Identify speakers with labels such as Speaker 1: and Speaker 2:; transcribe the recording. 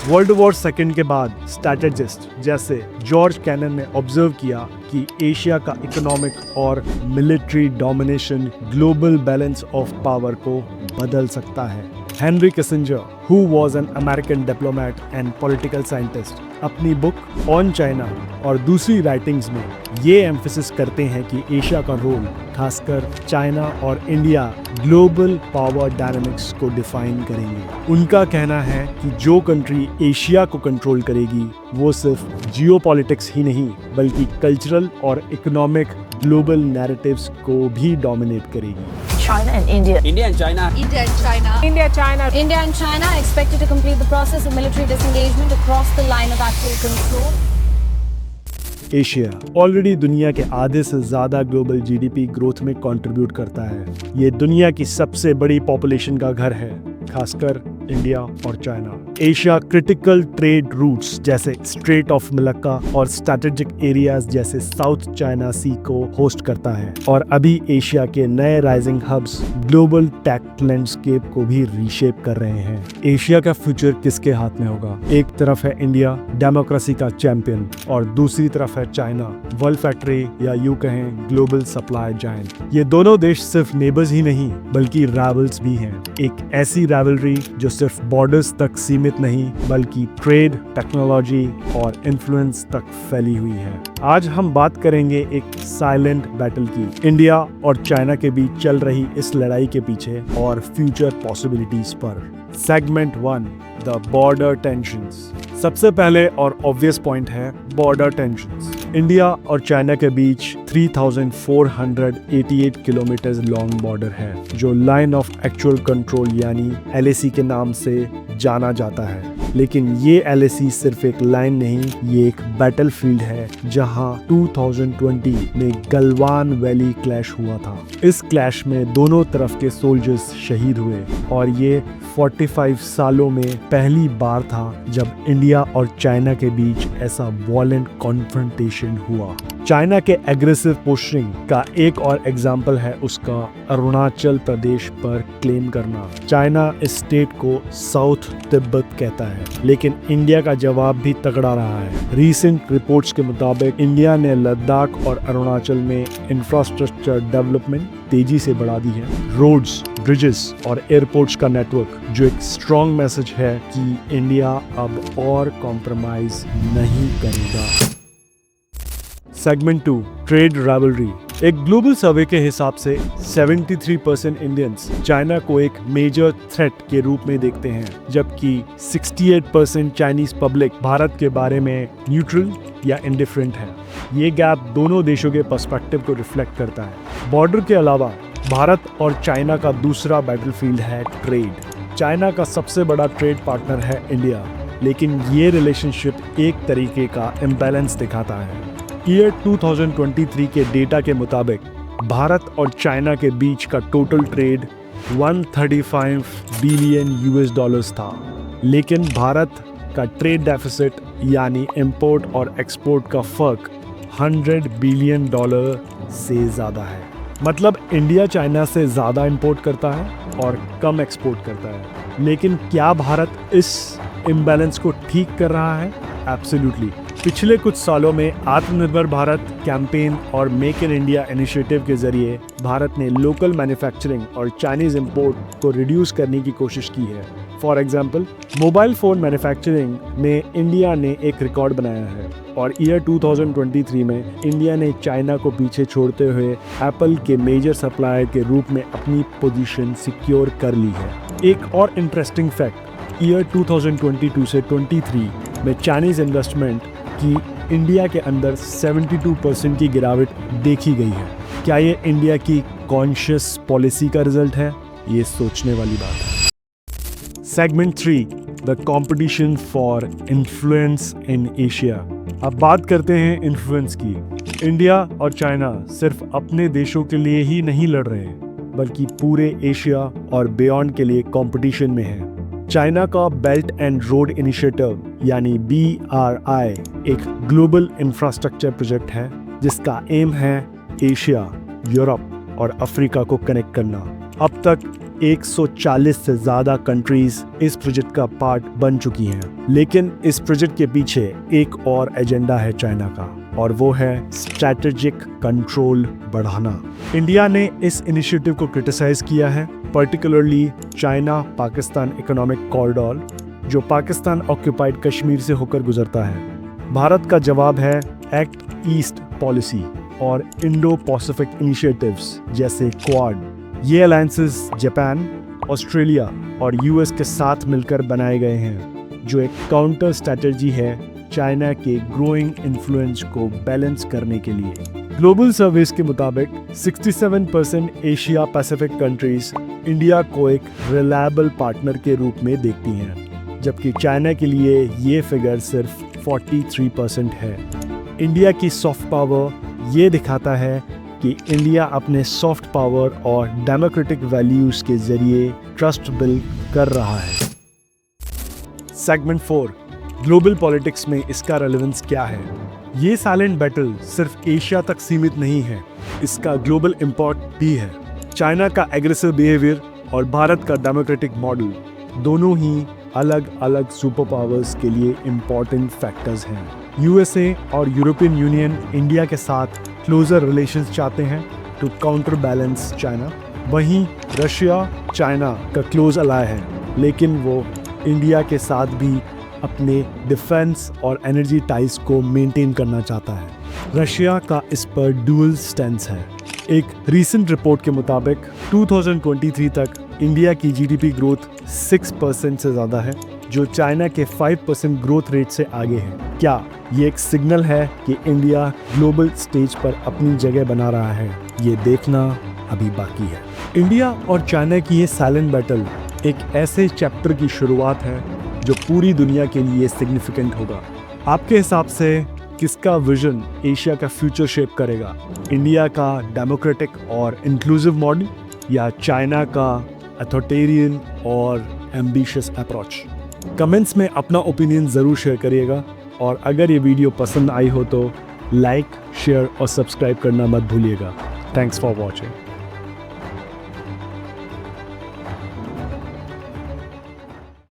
Speaker 1: World war second के बाद strategist जैसे जॉर्ज कैनन ने ऑब्जर्व किया कि एशिया का इकोनॉमिक और military domination global balance of power को बदल सकता है। Henry Kissinger, who was an American diplomat and political scientist, अपनी बुक ऑन चाइना और दूसरी राइटिंग्स में ये एम्फेसिस करते हैं कि एशिया का रोल, खासकर चाइना और इंडिया, ग्लोबल पावर डायनामिक्स को डिफाइन करेंगे। उनका कहना है कि जो कंट्री एशिया को कंट्रोल करेगी वो सिर्फ जियोपॉलिटिक्स ही नहीं बल्कि कल्चरल और इकोनॉमिक ग्लोबल नैरेटिव्स को भी डोमिनेट करेगी।
Speaker 2: China and India.
Speaker 3: India and China.
Speaker 4: India and China.
Speaker 2: India, China.
Speaker 4: India and China are expected to complete the process of military disengagement across the line of actual control.
Speaker 1: Asia already दुनिया के आधे से ज्यादा global GDP growth में contribute करता है। ये दुनिया की सबसे बड़ी पॉपुलेशन का घर है, खासकर इंडिया और China. Asia critical trade routes जैसे स्ट्रेट ऑफ मलक्का और स्ट्रैटेजिक एरियाज जैसे साउथ चाइना सी को होस्ट करता है और अभी एशिया के नए rising hubs global tech landscape को भी रीशेप कर रहे हैं। एशिया का फ्यूचर किसके हाथ में होगा? एक तरफ है इंडिया, डेमोक्रेसी का चैंपियन, और दूसरी तरफ है चाइना, वर्ल्ड फैक्ट्री या यूं कहें ग्लोबल सप्लाई जायंट। ये दोनों देश सिर्फ नेबर्स ही नहीं बल्कि राइवल्स भी हैं। एक ऐसी राइवलरी जो सिर्फ बॉर्डर्स तक सीमित नहीं बल्कि ट्रेड, टेक्नोलॉजी और इन्फ्लुएंस तक फैली हुई है। आज हम बात करेंगे एक साइलेंट बैटल की, इंडिया और चाइना के बीच चल रही इस लड़ाई के पीछे और फ्यूचर पॉसिबिलिटीज पर। Segment 1, the border tensions. सबसे पहले और ऑब्वियस पॉइंट है बॉर्डर टेंशंस। इंडिया और चाइना के बीच 3488 किलोमीटर लॉन्ग बॉर्डर है जो लाइन ऑफ एक्चुअल कंट्रोल यानी LAC के नाम से जाना जाता है। लेकिन ये LAC सिर्फ एक लाइन नहीं, ये एक बैटलफील्ड है जहां 2020 में गलवान वैली क्लैश हुआ था। इस क्लैश में दोनों तरफ के सोल्जर्स शहीद हुए और ये 45 सालों में पहली बार था जब इंडिया और चाइना के बीच ऐसा वॉयलेंट कॉन्फ्रंटेशन हुआ। चाइना के एग्रेसिव पोस्टरिंग का एक और एग्जाम्पल है उसका अरुणाचल प्रदेश पर क्लेम करना। चाइना इस स्टेट को साउथ तिब्बत कहता है, लेकिन इंडिया का जवाब भी तगड़ा रहा है। रीसेंट रिपोर्ट्स के मुताबिक इंडिया ने लद्दाख और अरुणाचल में इंफ्रास्ट्रक्चर डेवलपमेंट तेजी से बढ़ा दी है। रोड्स, ब्रिजेस और एयरपोर्ट्स का नेटवर्क, जो एक स्ट्रॉन्ग मैसेज है कि इंडिया अब और कॉम्प्रोमाइज नहीं करेगा। Segment 2, trade rivalry. एक ग्लोबल सर्वे के हिसाब से 73% इंडियंस चाइना को एक मेजर थ्रेट के रूप में देखते हैं, जबकि 68% चाइनीज पब्लिक भारत के बारे में न्यूट्रल या इंडिफरेंट है। ये गैप दोनों देशों के पर्सपेक्टिव को रिफ्लेक्ट करता है। बॉर्डर के अलावा भारत और चाइना का दूसरा बैटलफील्ड है ट्रेड। चाइना का सबसे बड़ा ट्रेड पार्टनर है इंडिया, लेकिन ये रिलेशनशिप एक तरीके का इम्बैलेंस दिखाता है। ईयर 2023 के डेटा के मुताबिक भारत और चाइना के बीच का टोटल ट्रेड 135 बिलियन US था, लेकिन भारत का ट्रेड डेफिसिट यानी इंपोर्ट और एक्सपोर्ट का फर्क $100 बिलियन से ज़्यादा है। मतलब इंडिया चाइना से ज़्यादा इंपोर्ट करता है और कम एक्सपोर्ट करता है। लेकिन क्या भारत इस इम्बैलेंस को ठीक कर रहा है? एब्सोल्युटली। पिछले कुछ सालों में आत्मनिर्भर भारत कैंपेन और मेक इन इंडिया इनिशिएटिव के जरिए भारत ने लोकल मैन्युफैक्चरिंग और चाइनीज इंपोर्ट को रिड्यूस करने की कोशिश की है। For example, mobile phone manufacturing में इंडिया ने एक रिकॉर्ड बनाया है और ईयर 2023 में इंडिया ने चाइना को पीछे छोड़ते हुए एप्पल के मेजर सप्लायर के रूप में अपनी पोजीशन सिक्योर कर ली है। एक और इंटरेस्टिंग फैक्ट, ईयर 2022 से 23 में चाइनीज इन्वेस्टमेंट की इंडिया के अंदर 72% की गिरावट देखी गई है। क्या ये इंडिया की कॉन्शियस पॉलिसी का रिजल्ट है? ये सोचने वाली बात है। Segment 3, the competition for influence in Asia. अब बात करते हैं इन्फ्लुएंस की। इंडिया और चाइना सिर्फ अपने देशों के लिए ही नहीं लड़ रहे बल्कि पूरे एशिया और बियॉन्ड के लिए कंपटीशन में है। चाइना का बेल्ट एंड रोड इनिशिएटिव यानी BRI एक ग्लोबल इंफ्रास्ट्रक्चर प्रोजेक्ट है जिसका एम है एशिया, यूरोप और अफ्रीका को कनेक्ट करना। अब तक 140 से ज़्यादा कंट्रीज इस प्रोजेक्ट का पार्ट बन चुकी हैं। लेकिन इस प्रोजेक्ट के पीछे एक और एजेंडा है चाइना का, और वो है स्ट्रैटेजिक कंट्रोल बढ़ाना। इंडिया ने इस इनिशिएटिव को क्रिटिसाइज किया है, particularly China Pakistan economic corridor, जो पाकिस्तान ऑक्यूपाइड कश्मीर से होकर गुजरता है। भारत का जवाब है एक्ट ईस्ट पॉलिसी और इंडो पैसिफिक इनिशिएटिव्स जैसे क्वाड। ये अलायंसेस जापान, ऑस्ट्रेलिया और यूएस के साथ मिलकर बनाए गए हैं, जो एक काउंटर स्ट्रैटेजी है चाइना के ग्रोइंग इन्फ्लुएंस को बैलेंस करने के लिए। ग्लोबल सर्वेस के मुताबिक 67% एशिया पैसिफिक कंट्रीज इंडिया को एक रिलायबल पार्टनर के रूप में देखती हैं, जबकि चाइना के लिए ये फिगर सिर्फ 43% है। इंडिया की सॉफ्ट पावर ये दिखाता है कि इंडिया अपने सॉफ्ट पावर और डेमोक्रेटिक वैल्यूज के जरिए ट्रस्ट बिल्ड कर रहा है। सेगमेंट 4, ग्लोबल पॉलिटिक्स में इसका रेलेवेंस क्या है? ये साइलेंट बैटल सिर्फ एशिया तक सीमित नहीं है, इसका ग्लोबल इम्पैक्ट भी है। चाइना का एग्रेसिव बिहेवियर और भारत का डेमोक्रेटिक मॉडल दोनों ही अलग अलग सुपर पावर्स के लिए इम्पॉर्टेंट फैक्टर्स हैं। यूएसए और यूरोपियन यूनियन इंडिया के साथ क्लोजर रिलेशंस चाहते हैं टू काउंटर बैलेंस चाइना। वहीं रशिया चाइना का क्लोज अलाय है, लेकिन वो इंडिया के साथ भी अपने डिफेंस और एनर्जी टाइज को मेंटेन करना चाहता है। रशिया का इस पर डुअल स्टैंस है। एक रीसेंट रिपोर्ट के मुताबिक 2023 तक इंडिया की जीडीपी ग्रोथ 6% से ज़्यादा है, जो चाइना के 5% ग्रोथ रेट से आगे है। क्या ये एक सिग्नल है कि इंडिया ग्लोबल स्टेज पर अपनी जगह बना रहा है? ये देखना अभी बाकी है। इंडिया और चाइना की ये साइलेंट बैटल एक ऐसे चैप्टर की शुरुआत है जो पूरी दुनिया के लिए सिग्निफिकेंट होगा। आपके हिसाब से किसका विजन एशिया का फ्यूचर शेप करेगा? इंडिया का डेमोक्रेटिक और इंक्लूसिव मॉडल या चाइना का अथॉरिटेरियन और एम्बिशियस अप्रोच? कमेंट्स में अपना ओपिनियन ज़रूर शेयर करिएगा, और अगर ये वीडियो पसंद आई हो तो लाइक, शेयर और सब्सक्राइब करना मत भूलिएगा। Thanks for watching.